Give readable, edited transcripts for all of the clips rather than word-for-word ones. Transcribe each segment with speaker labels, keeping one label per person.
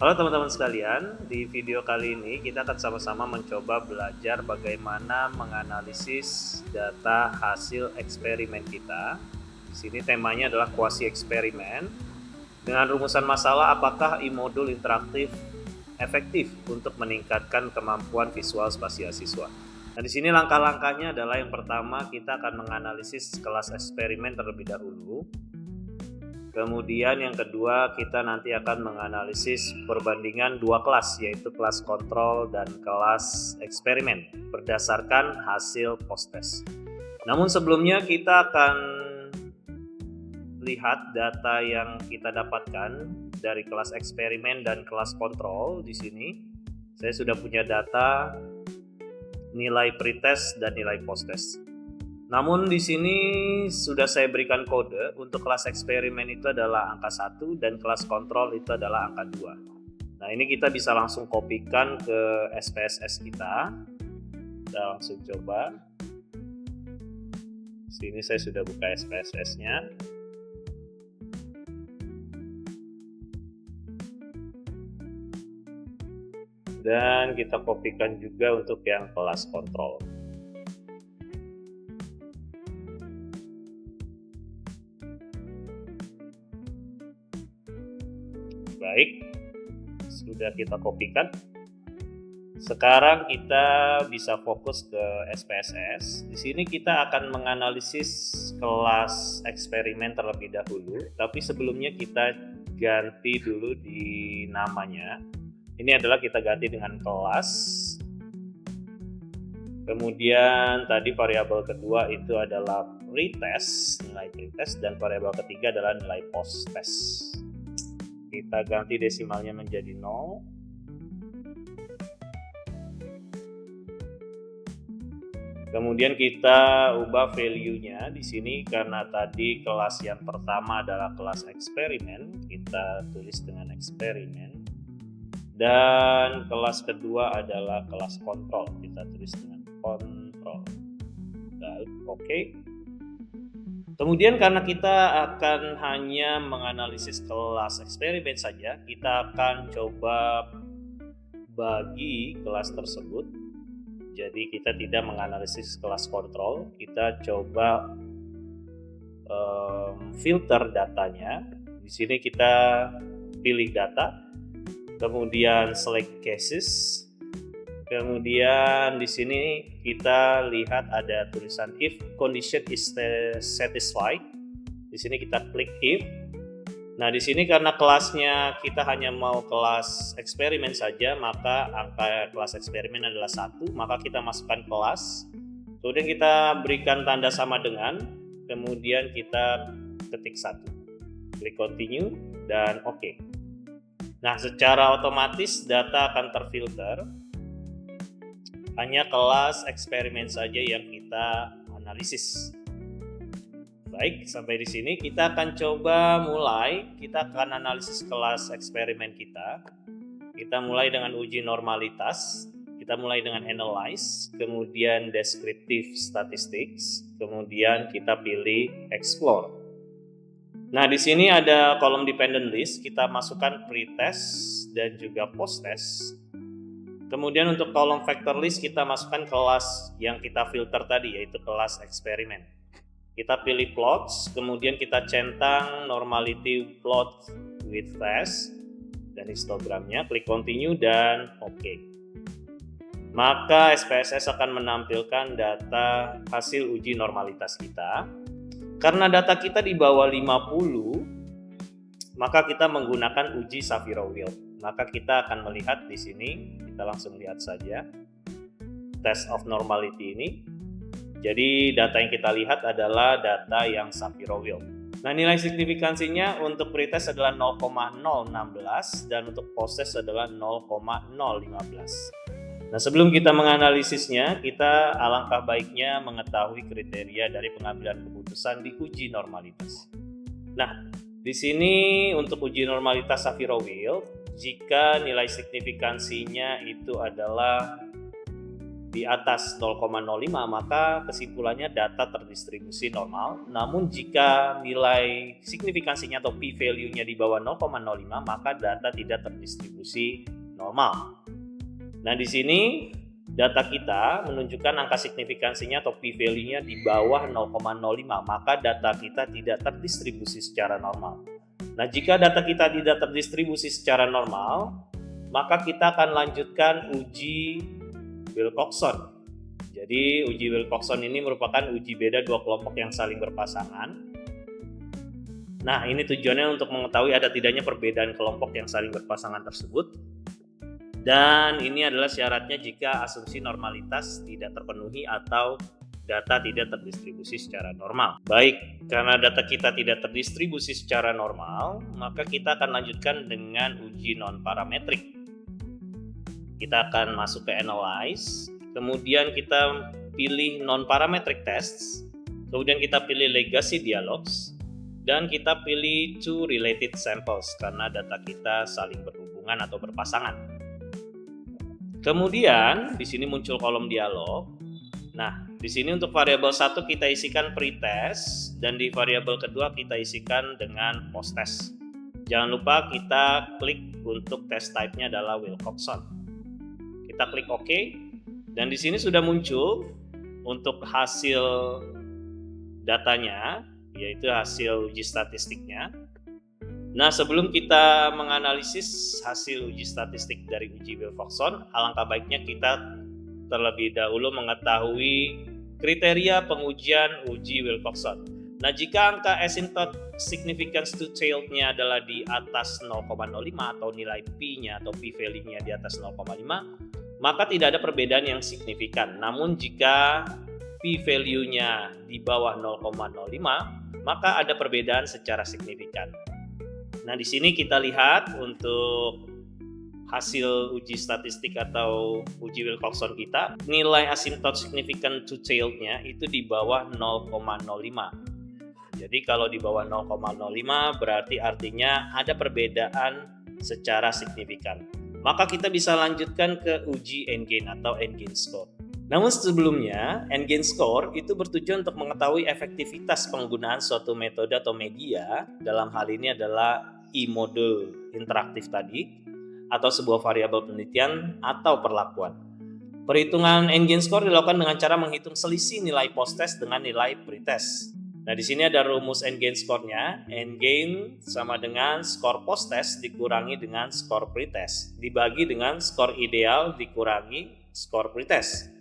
Speaker 1: Halo teman-teman sekalian, di video kali ini kita akan sama-sama mencoba belajar bagaimana menganalisis data hasil eksperimen kita. Di sini temanya adalah kuasi eksperimen. Dengan rumusan masalah, apakah e-modul interaktif efektif untuk meningkatkan kemampuan visual spasial siswa? Nah, di sini langkah-langkahnya adalah yang pertama kita akan menganalisis kelas eksperimen terlebih dahulu. Kemudian yang kedua kita nanti akan menganalisis perbandingan dua kelas, yaitu kelas kontrol dan kelas eksperimen berdasarkan hasil post-test. Namun sebelumnya kita akan lihat data yang kita dapatkan dari kelas eksperimen dan kelas kontrol. Di sini saya sudah punya data nilai pretest dan nilai post-test. Namun di sini sudah saya berikan kode untuk kelas eksperimen itu adalah angka 1 dan kelas kontrol itu adalah angka 2. Nah, ini kita bisa langsung kopikan ke SPSS kita. Kita langsung coba. Sini saya sudah buka SPSS-nya. Dan kita kopikan juga untuk yang kelas kontrol. Baik, sudah kita kopikan. Sekarang kita bisa fokus ke SPSS. Di sini kita akan menganalisis kelas eksperimen terlebih dahulu. Tapi sebelumnya kita ganti dulu di namanya. Ini adalah kita ganti dengan kelas. Kemudian tadi variabel kedua itu adalah pretest, nilai pretest, dan variabel ketiga adalah nilai post-test. Kita ganti desimalnya menjadi 0. Kemudian kita ubah value-nya di sini karena tadi kelas yang pertama adalah kelas eksperimen, kita tulis dengan eksperimen. Dan kelas kedua adalah kelas kontrol, kita tulis dengan kontrol. Baik, oke. Kemudian karena kita akan hanya menganalisis kelas eksperimen saja, kita akan coba bagi kelas tersebut. Jadi kita tidak menganalisis kelas kontrol, kita coba filter datanya. Di sini kita pilih data, kemudian select cases. Kemudian di sini kita lihat ada tulisan if condition is satisfied. Di sini kita klik if. Nah, di sini karena kelasnya kita hanya mau kelas eksperimen saja, maka angka kelas eksperimen adalah 1, maka kita masukkan kelas. Kemudian kita berikan tanda sama dengan, kemudian kita ketik 1. Klik continue dan oke. Nah, secara otomatis data akan terfilter. Hanya kelas eksperimen saja yang kita analisis. Baik, sampai di sini kita akan coba mulai. Kita akan analisis kelas eksperimen kita. Kita mulai dengan uji normalitas. Kita mulai dengan analyze, kemudian descriptive statistics, kemudian kita pilih explore. Nah, di sini ada kolom dependent list. Kita masukkan pretest dan juga post-test. Kemudian untuk kolom factor list kita masukkan kelas yang kita filter tadi, yaitu kelas eksperimen. Kita pilih plots, kemudian kita centang normality plot with test dan histogramnya, klik continue dan oke. Maka SPSS akan menampilkan data hasil uji normalitas kita. Karena data kita di bawah 50, maka kita menggunakan uji Shapiro-Wilk. Maka kita akan melihat di sini, kita langsung lihat saja test of normality ini. Jadi data yang kita lihat adalah data yang Shapiro-Wilk. Nah, nilai signifikansinya untuk pretest adalah 0,016 dan untuk post-test adalah 0,015. Nah, sebelum kita menganalisisnya, kita alangkah baiknya mengetahui kriteria dari pengambilan keputusan di uji normalitas. Nah, di sini untuk uji normalitas Shapiro-Wilk, jika nilai signifikansinya itu adalah di atas 0,05 maka kesimpulannya data terdistribusi normal. Namun jika nilai signifikansinya atau p-value-nya di bawah 0,05 maka data tidak terdistribusi normal. Nah, di sini data kita menunjukkan angka signifikansinya atau p-value-nya di bawah 0,05 maka data kita tidak terdistribusi secara normal. Nah, jika data kita tidak terdistribusi secara normal, maka kita akan lanjutkan uji Wilcoxon. Jadi uji Wilcoxon ini merupakan uji beda dua kelompok yang saling berpasangan. Nah, ini tujuannya untuk mengetahui ada tidaknya perbedaan kelompok yang saling berpasangan tersebut. Dan ini adalah syaratnya jika asumsi normalitas tidak terpenuhi atau data tidak terdistribusi secara normal. Baik, karena data kita tidak terdistribusi secara normal, maka kita akan lanjutkan dengan uji non-parametrik. Kita akan masuk ke Analyze, kemudian kita pilih non-parametric tests, kemudian kita pilih Legacy Dialogs, dan kita pilih Two Related Samples karena data kita saling berhubungan atau berpasangan. Kemudian di sini muncul kolom dialog. Nah, di sini untuk variabel 1 kita isikan pretest dan di variabel kedua kita isikan dengan post-test. Jangan lupa kita klik untuk test type-nya adalah Wilcoxon. Kita klik OK dan di sini sudah muncul untuk hasil datanya, yaitu hasil uji statistiknya. Nah, sebelum kita menganalisis hasil uji statistik dari uji Wilcoxon, alangkah baiknya kita terlebih dahulu mengetahui kriteria pengujian uji Wilcoxon. Nah, jika angka asymptote significance to tailed-nya adalah di atas 0,05 atau nilai p-nya atau p-value-nya di atas 0,5, maka tidak ada perbedaan yang signifikan. Namun jika p-value-nya di bawah 0,05, maka ada perbedaan secara signifikan. Nah, di sini kita lihat untuk hasil uji statistik atau uji Wilcoxon kita, nilai asymptote significant to tailed-nya itu di bawah 0,05. Jadi kalau di bawah 0,05 berarti artinya ada perbedaan secara signifikan. Maka kita bisa lanjutkan ke uji N-gain atau N-gain score. Namun sebelumnya, N-gain score itu bertujuan untuk mengetahui efektivitas penggunaan suatu metode atau media, dalam hal ini adalah e-model interaktif tadi, atau sebuah variabel penelitian atau perlakuan. Perhitungan N-gain score dilakukan dengan cara menghitung selisih nilai post-test dengan nilai pre-test. Nah, di sini ada rumus N-gain score-nya. N-gain sama dengan skor post-test dikurangi dengan skor pre-test, dibagi dengan skor ideal dikurangi skor pre-test.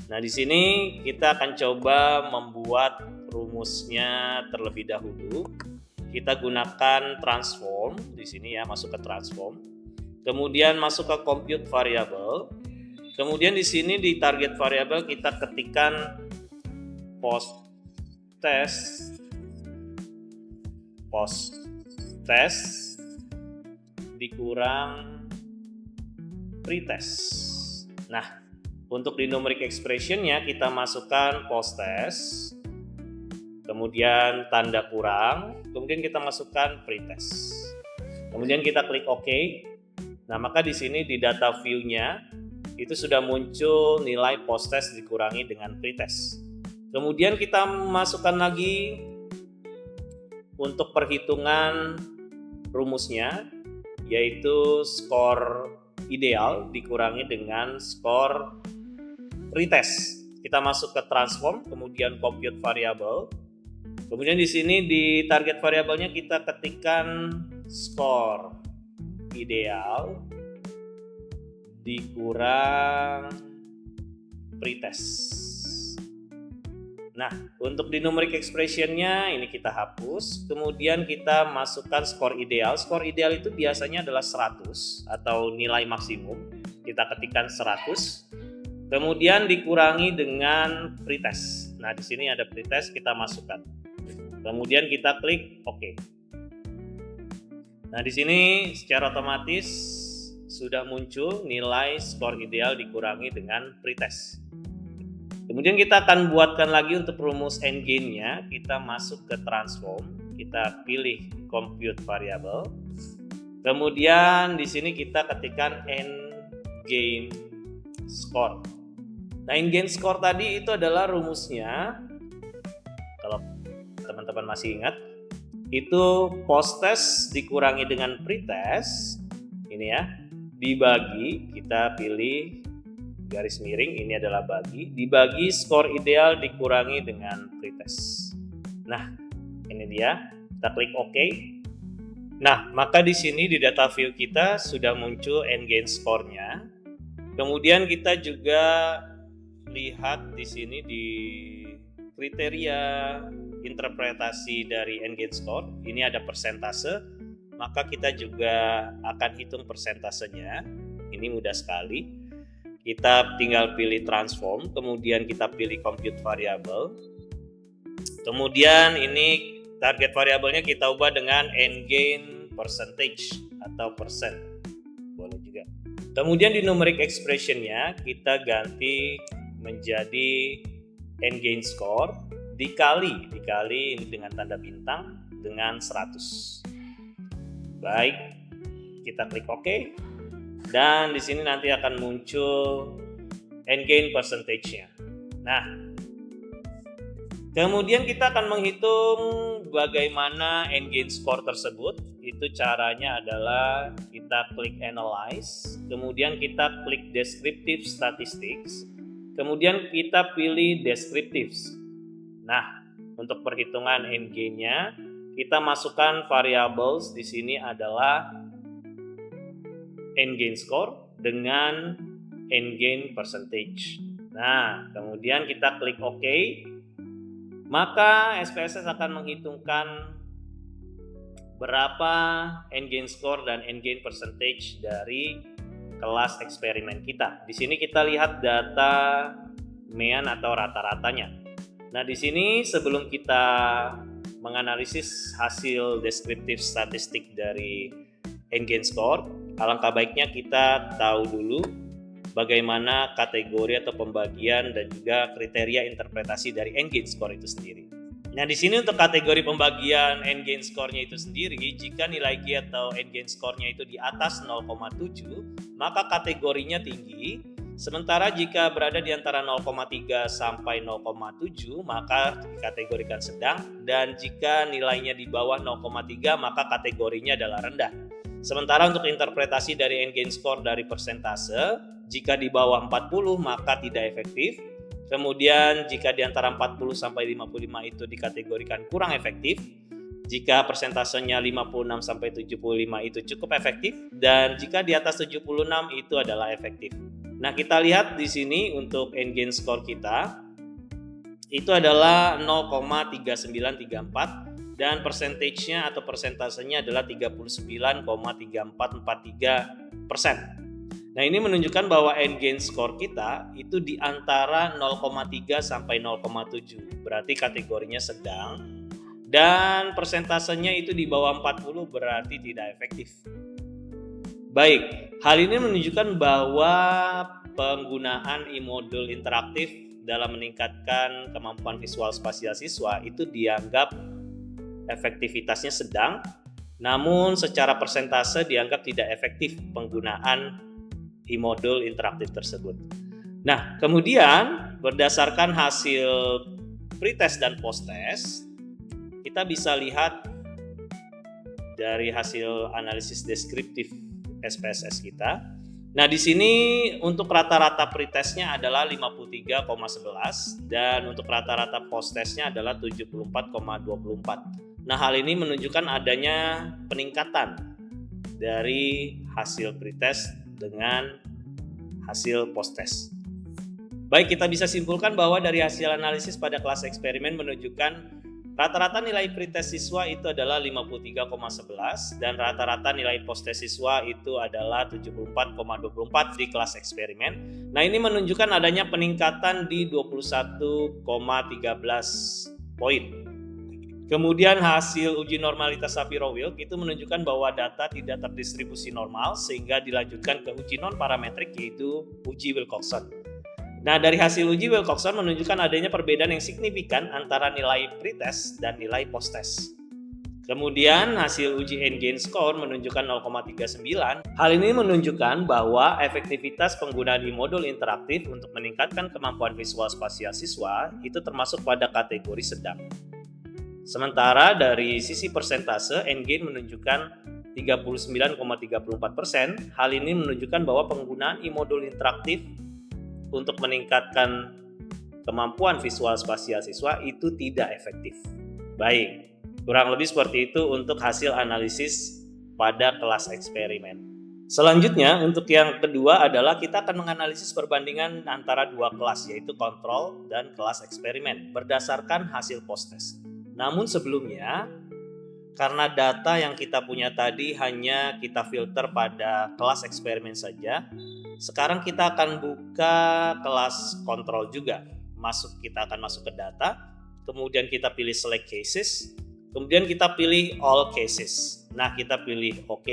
Speaker 1: Nah, di sini kita akan coba membuat rumusnya terlebih dahulu. Kita gunakan transform di sini ya, masuk ke transform. Kemudian masuk ke compute variable. Kemudian di sini di target variable kita ketikkan post-test dikurang pretest. Nah, untuk di numeric expression-nya kita masukkan post-test, kemudian tanda kurang, kemudian kita masukkan pretest. Kemudian kita klik OK. Nah, maka di sini di data view-nya itu sudah muncul nilai post-test dikurangi dengan pretest. Kemudian kita masukkan lagi untuk perhitungan rumusnya, yaitu skor ideal dikurangi dengan skor pretest. Kita masuk ke transform, kemudian compute variable. Kemudian di sini di target variabelnya kita ketikkan skor ideal dikurang pretest. Nah, untuk di numeric expression-nya ini kita hapus, kemudian kita masukkan skor ideal. Skor ideal itu biasanya adalah 100 atau nilai maksimum. Kita ketikkan 100. Kemudian dikurangi dengan pretest. Nah, di sini ada pretest, kita masukkan. Kemudian kita klik OK. Nah, di sini secara otomatis sudah muncul nilai skor ideal dikurangi dengan pretest. Kemudian kita akan buatkan lagi untuk rumus N-gain-nya. Kita masuk ke transform, kita pilih compute variable. Kemudian di sini kita ketikkan N-gain score. Nah, N-gain score tadi itu adalah rumusnya, kalau teman-teman masih ingat, itu post-test dikurangi dengan pre-test, ini ya, dibagi, kita pilih garis miring, ini adalah dibagi skor ideal dikurangi dengan pre-test. Nah, ini dia, kita klik OK. Nah, maka di sini di data view kita sudah muncul N-gain score-nya. Kemudian kita juga lihat di sini di kriteria interpretasi dari N-gain score, ini ada persentase, maka kita juga akan hitung persentasenya. Ini mudah sekali. Kita tinggal pilih transform, kemudian kita pilih compute variable. Kemudian ini target variabelnya kita ubah dengan N-gain percentage atau persen. Boleh juga. Kemudian di numeric expression-nya kita ganti menjadi N-gain score dikali ini dengan tanda bintang dengan 100. Baik, kita klik OK. Dan di sini nanti akan muncul N-gain percentage-nya. Nah, kemudian kita akan menghitung bagaimana N-gain score tersebut. Itu caranya adalah kita klik Analyze, kemudian kita klik Descriptive Statistics, kemudian kita pilih Descriptives. Nah, untuk perhitungan N-gain-nya, kita masukkan variables di sini adalah N-gain score dengan N-gain percentage. Nah, kemudian kita klik OK. Maka SPSS akan menghitungkan berapa N-gain score dan N-gain percentage dari kelas eksperimen kita. Di sini kita lihat data mean atau rata-ratanya. Nah, di sini sebelum kita menganalisis hasil deskriptif statistik dari N-gain score, alangkah baiknya kita tahu dulu bagaimana kategori atau pembagian dan juga kriteria interpretasi dari N-gain score itu sendiri. Nah, di sini untuk kategori pembagian N-gain score-nya itu sendiri, jika nilai G atau N-gain score-nya itu di atas 0,7, maka kategorinya tinggi. Sementara jika berada di antara 0,3 sampai 0,7, maka dikategorikan sedang, dan jika nilainya di bawah 0,3, maka kategorinya adalah rendah. Sementara untuk interpretasi dari N-gain score dari persentase, jika di bawah 40 maka tidak efektif. Kemudian jika di antara 40 sampai 55 itu dikategorikan kurang efektif. Jika persentasenya 56 sampai 75 itu cukup efektif, dan jika di atas 76 itu adalah efektif. Nah, kita lihat di sini untuk N-gain score kita itu adalah 0,3934. Dan persentasenya atau persentasenya adalah 39,3443%. Nah, ini menunjukkan bahwa N-gain score kita itu di antara 0,3 sampai 0,7. Berarti kategorinya sedang. Dan persentasenya itu di bawah 40 berarti tidak efektif. Baik, hal ini menunjukkan bahwa penggunaan e-modul interaktif dalam meningkatkan kemampuan visual spasial siswa itu dianggap efektivitasnya sedang, namun secara persentase dianggap tidak efektif penggunaan e-modul interaktif tersebut. Nah, kemudian berdasarkan hasil pretest dan posttest, kita bisa lihat dari hasil analisis deskriptif SPSS kita. Nah, di sini untuk rata-rata pretestnya adalah 53,11 dan untuk rata-rata posttestnya adalah 74,24. Nah, hal ini menunjukkan adanya peningkatan dari hasil pretest dengan hasil posttest. Baik, kita bisa simpulkan bahwa dari hasil analisis pada kelas eksperimen menunjukkan rata-rata nilai pretest siswa itu adalah 53,11 dan rata-rata nilai posttest siswa itu adalah 74,24 di kelas eksperimen. Nah, ini menunjukkan adanya peningkatan di 21,13 poin. Kemudian hasil uji normalitas Shapiro-Wilk itu menunjukkan bahwa data tidak terdistribusi normal sehingga dilanjutkan ke uji non-parametrik yaitu uji Wilcoxon. Nah, dari hasil uji Wilcoxon menunjukkan adanya perbedaan yang signifikan antara nilai pretest dan nilai posttest. Kemudian hasil uji N-gain score menunjukkan 0,39. Hal ini menunjukkan bahwa efektivitas penggunaan e-modul interaktif untuk meningkatkan kemampuan visual spasial siswa itu termasuk pada kategori sedang. Sementara dari sisi persentase, N-gain menunjukkan 39,34%. Hal ini menunjukkan bahwa penggunaan e-modul interaktif untuk meningkatkan kemampuan visual spasial siswa itu tidak efektif. Baik. Kurang lebih seperti itu untuk hasil analisis pada kelas eksperimen. Selanjutnya, untuk yang kedua adalah kita akan menganalisis perbandingan antara dua kelas, yaitu kontrol dan kelas eksperimen, berdasarkan hasil post-test. Namun sebelumnya, karena data yang kita punya tadi hanya kita filter pada kelas eksperimen saja, sekarang kita akan buka kelas kontrol juga. Kita akan masuk ke data, kemudian kita pilih select cases, kemudian kita pilih all cases. Nah, kita pilih OK.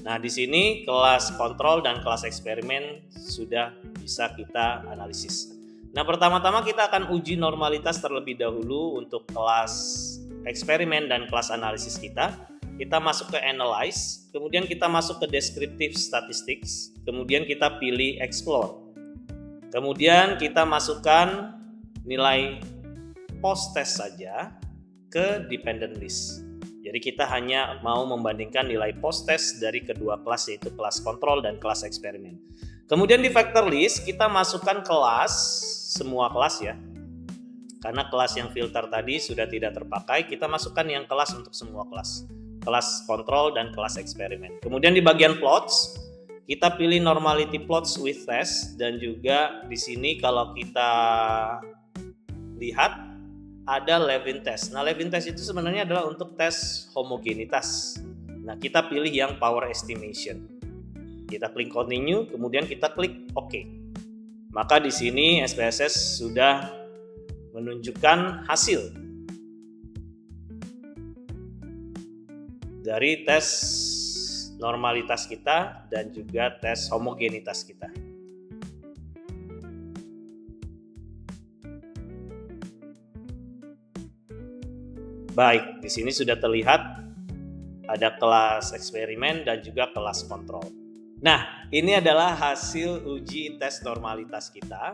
Speaker 1: Nah, di sini kelas kontrol dan kelas eksperimen sudah bisa kita analisis. Nah, pertama-tama kita akan uji normalitas terlebih dahulu untuk kelas eksperimen dan kelas analisis kita. Kita masuk ke analyze, kemudian kita masuk ke descriptive statistics, kemudian kita pilih explore. Kemudian kita masukkan nilai post-test saja ke dependent list. Jadi kita hanya mau membandingkan nilai post-test dari kedua kelas, yaitu kelas kontrol dan kelas eksperimen. Kemudian di factor list kita masukkan kelas, semua kelas ya. Karena kelas yang filter tadi sudah tidak terpakai, kita masukkan yang kelas untuk semua kelas. Kelas kontrol dan kelas eksperimen. Kemudian di bagian plots, kita pilih normality plots with test, dan juga di sini kalau kita lihat ada Levin test. Nah, Levin test itu sebenarnya adalah untuk tes homogenitas. Nah, kita pilih yang power estimation. Kita klik continue, kemudian kita klik OK. Maka di sini SPSS sudah menunjukkan hasil dari tes normalitas kita dan juga tes homogenitas kita. Baik, di sini sudah terlihat ada kelas eksperimen dan juga kelas kontrol. Nah, ini adalah hasil uji tes normalitas kita,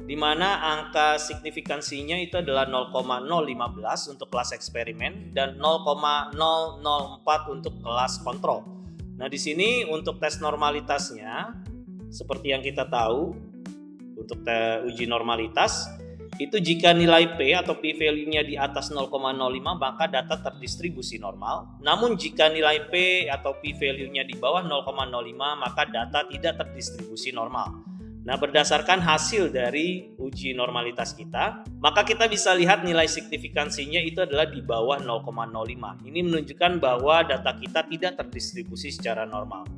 Speaker 1: di mana angka signifikansinya itu adalah 0,015 untuk kelas eksperimen dan 0,004 untuk kelas kontrol. Nah, di sini untuk tes normalitasnya, seperti yang kita tahu, untuk uji normalitas, itu jika nilai P atau P-value-nya di atas 0,05 maka data terdistribusi normal. Namun jika nilai P atau P-value-nya di bawah 0,05 maka data tidak terdistribusi normal. Nah, berdasarkan hasil dari uji normalitas kita, maka kita bisa lihat nilai signifikansinya itu adalah di bawah 0,05. Ini menunjukkan bahwa data kita tidak terdistribusi secara normal.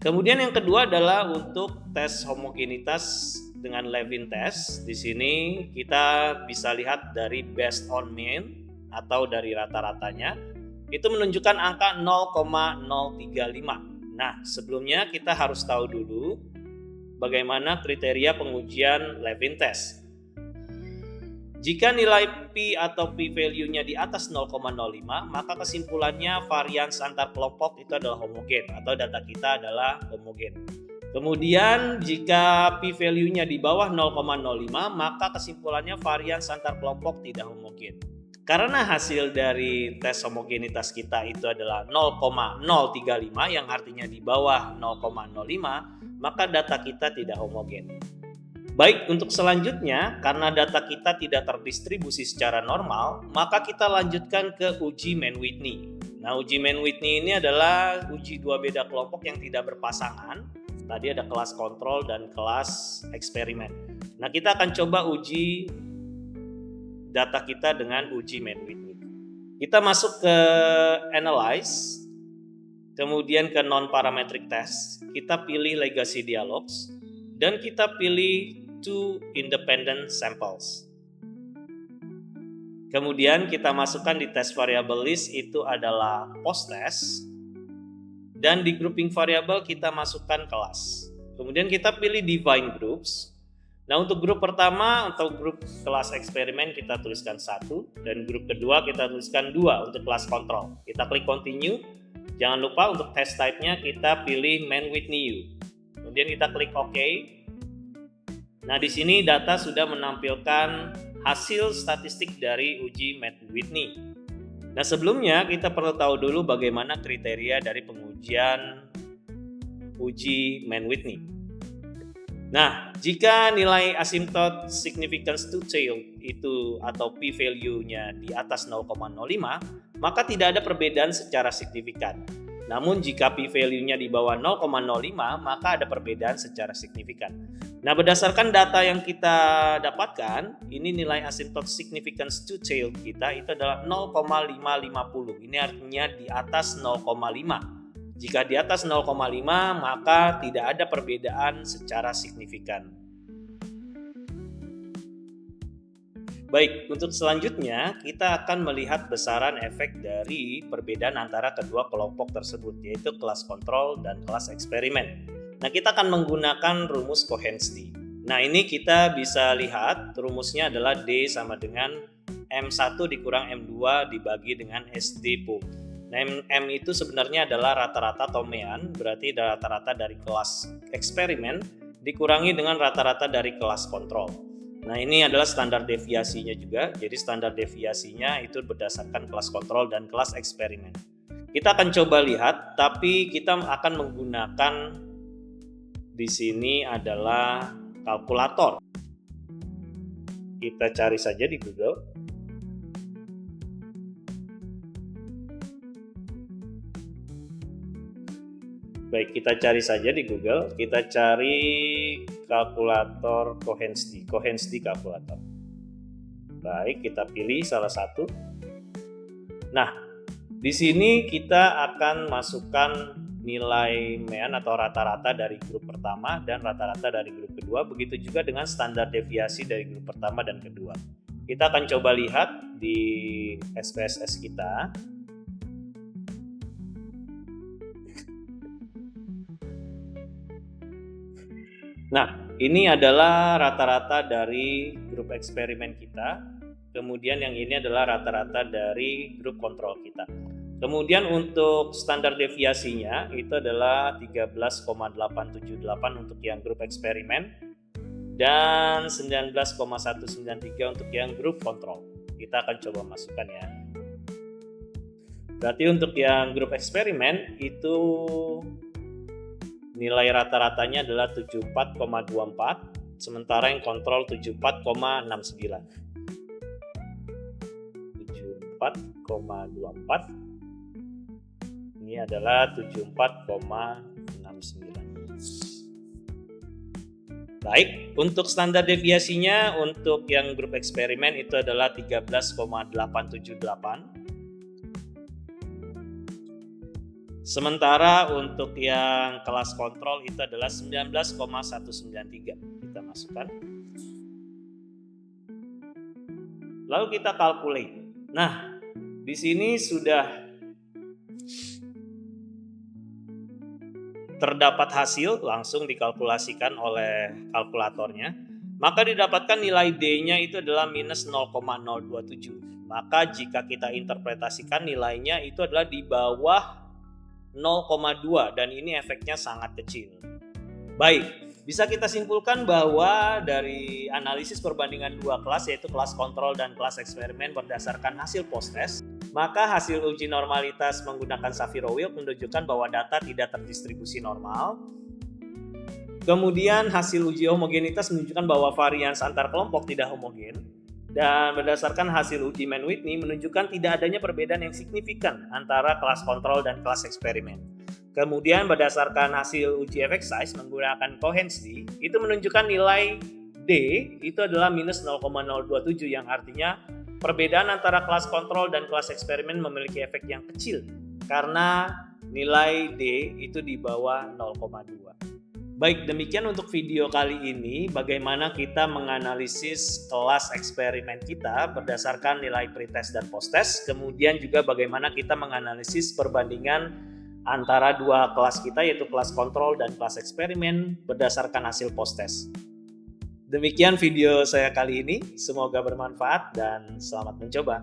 Speaker 1: Kemudian yang kedua adalah untuk tes homogenitas dengan Levin test. Di sini kita bisa lihat dari based on mean atau dari rata-ratanya, itu menunjukkan angka 0,035. Nah, sebelumnya kita harus tahu dulu bagaimana kriteria pengujian Levin test. Jika nilai P atau P-value-nya di atas 0,05, maka kesimpulannya varians antar kelompok itu adalah homogen atau data kita adalah homogen. Kemudian jika P-value-nya di bawah 0,05, maka kesimpulannya varians antar kelompok tidak homogen. Karena hasil dari tes homogenitas kita itu adalah 0,035 yang artinya di bawah 0,05, maka data kita tidak homogen. Baik, untuk selanjutnya, karena data kita tidak terdistribusi secara normal, maka kita lanjutkan ke uji Mann-Whitney. Nah, uji Mann-Whitney ini adalah uji dua beda kelompok yang tidak berpasangan. Tadi ada kelas kontrol dan kelas eksperimen. Nah, kita akan coba uji data kita dengan uji Mann-Whitney. Kita masuk ke Analyze, kemudian ke Non-Parametric Test. Kita pilih Legacy Dialogs, dan kita pilih Two Independent Samples. Kemudian kita masukkan di test variable list itu adalah post test, dan di grouping variable kita masukkan kelas. Kemudian kita pilih Define Groups. Nah, untuk grup pertama atau grup kelas eksperimen kita tuliskan 1, dan grup kedua kita tuliskan 2 untuk kelas kontrol. Kita klik continue. Jangan lupa untuk test type-nya kita pilih main with new. Kemudian kita klik OK. Nah, di sini data sudah menampilkan hasil statistik dari uji Matt Whitney. Nah, sebelumnya kita perlu tahu dulu bagaimana kriteria dari pengujian uji Matt Whitney. Nah, jika nilai asymptote significance to tail itu atau p-value-nya di atas 0,05, maka tidak ada perbedaan secara signifikan. Namun jika p-value-nya di bawah 0,05, maka ada perbedaan secara signifikan. Nah, berdasarkan data yang kita dapatkan, ini nilai asymptote significance to tail kita itu adalah 0,550. Ini artinya di atas 0,5. Jika di atas 0,5 maka tidak ada perbedaan secara signifikan. Baik, untuk selanjutnya kita akan melihat besaran efek dari perbedaan antara kedua kelompok tersebut, yaitu kelas kontrol dan kelas eksperimen. Nah, kita akan menggunakan rumus Cohen-Stein. Nah, ini kita bisa lihat rumusnya adalah D sama dengan M1 dikurang M2 dibagi dengan SD PO. Nah, M itu sebenarnya adalah rata-rata atau mean, berarti rata-rata dari kelas eksperimen dikurangi dengan rata-rata dari kelas kontrol. Nah, ini adalah standar deviasinya juga, jadi standar deviasinya itu berdasarkan kelas kontrol dan kelas eksperimen. Kita akan coba lihat, tapi kita akan menggunakan di sini adalah kalkulator. Kita cari saja di Google. Baik, kita cari saja di Google. Kita cari kalkulator Cohen-Stein kalkulator. Baik, kita pilih salah satu. Nah, di sini kita akan masukkan nilai mean atau rata-rata dari grup pertama dan rata-rata dari grup kedua. Begitu juga dengan standar deviasi dari grup pertama dan kedua. Kita akan coba lihat di SPSS kita. Nah, ini adalah rata-rata dari grup eksperimen kita. Kemudian yang ini adalah rata-rata dari grup kontrol kita. Kemudian untuk standar deviasinya itu adalah 13,878 untuk yang grup eksperimen dan 19,193 untuk yang grup kontrol. Kita akan coba masukkan ya. Berarti untuk yang grup eksperimen itu nilai rata-ratanya adalah 74,24, sementara yang kontrol 74,69. 74,24. Ini adalah 74,69. Baik, untuk standar deviasinya untuk yang grup eksperimen itu adalah 13,878. Sementara untuk yang kelas kontrol itu adalah 19,193. Kita masukkan. Lalu kita calculate. Nah, di sini sudah terdapat hasil langsung dikalkulasikan oleh kalkulatornya. Maka didapatkan nilai D-nya itu adalah minus 0,027. Maka jika kita interpretasikan nilainya itu adalah di bawah 0,2 dan ini efeknya sangat kecil. Baik, bisa kita simpulkan bahwa dari analisis perbandingan dua kelas yaitu kelas kontrol dan kelas eksperimen berdasarkan hasil post-test, maka hasil uji normalitas menggunakan Shapiro-Wilk menunjukkan bahwa data tidak terdistribusi normal. Kemudian hasil uji homogenitas menunjukkan bahwa varians antar kelompok tidak homogen. Dan berdasarkan hasil uji Mann-Whitney menunjukkan tidak adanya perbedaan yang signifikan antara kelas kontrol dan kelas eksperimen. Kemudian berdasarkan hasil uji effect size menggunakan Cohen-Stein itu menunjukkan nilai D itu adalah minus 0,027 yang artinya perbedaan antara kelas kontrol dan kelas eksperimen memiliki efek yang kecil karena nilai D itu di bawah 0,2. Baik, demikian untuk video kali ini bagaimana kita menganalisis kelas eksperimen kita berdasarkan nilai pretest dan posttest, kemudian juga bagaimana kita menganalisis perbandingan antara dua kelas kita yaitu kelas kontrol dan kelas eksperimen berdasarkan hasil posttest. Demikian video saya kali ini, semoga bermanfaat dan selamat mencoba.